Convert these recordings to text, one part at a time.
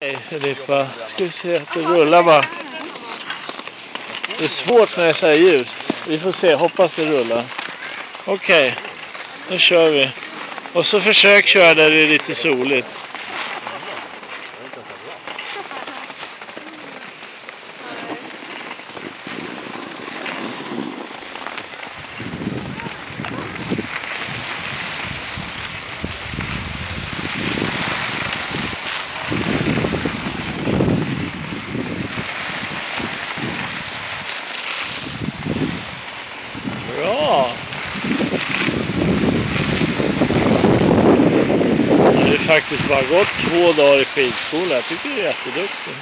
Hej Filippa, ska vi se att det rullar bara. Det är svårt när det är så här ljust. Vi får se, hoppas det rullar. Okej, nu kör vi. Och så försök köra där det är lite soligt. Bra! Det är faktiskt bara gått 2 dagar i skidskola. Jag tycker det är jätteduktigt.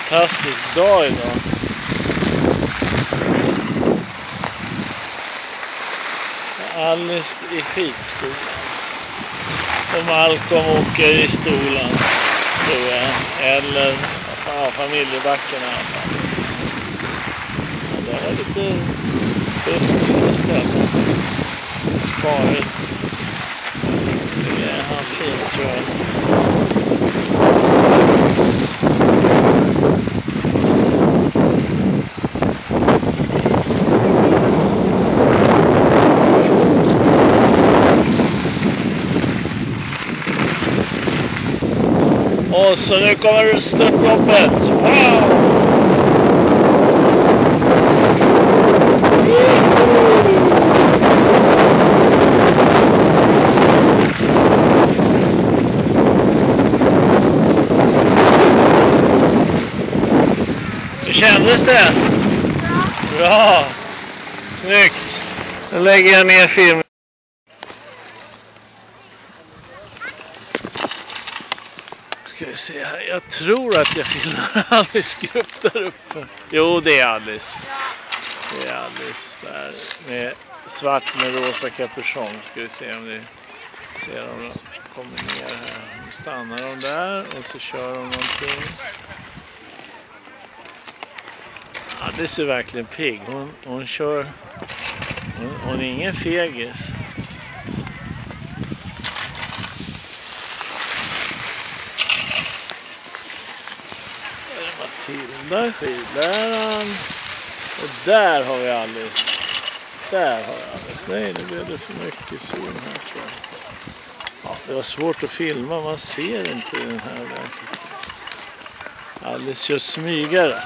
Fantastisk dag idag. Alice i skidskolan. Och Malcolm åker i stolen, tror jag. Eller familjebacken i alla fall. Det är lite tufft istället. Sparigt. Det är han fint, tror jag. Och så nu kommer störtloppet. Wow! Hur kändes det? Bra! Snyggt! Nu lägger jag ner filmen. Ska vi se här. Jag tror att jag filmar Alice grupp där uppe. Jo, det är Alice. Det är Alice där med svart med rosa kapuschong. Ska vi se om ni ser om de kommer ner här. Nu stannar de där och så kör de någonting. Alice är verkligen pigg. Hon kör. Hon är ingen fegis. Matilda, skidläraren. Och där har vi Alice. Där har vi Alice. Nej, nu blev det för mycket zoom här, tror jag. Ja, det var svårt att filma. Man ser inte den här ordentligt. Alice kör smygare.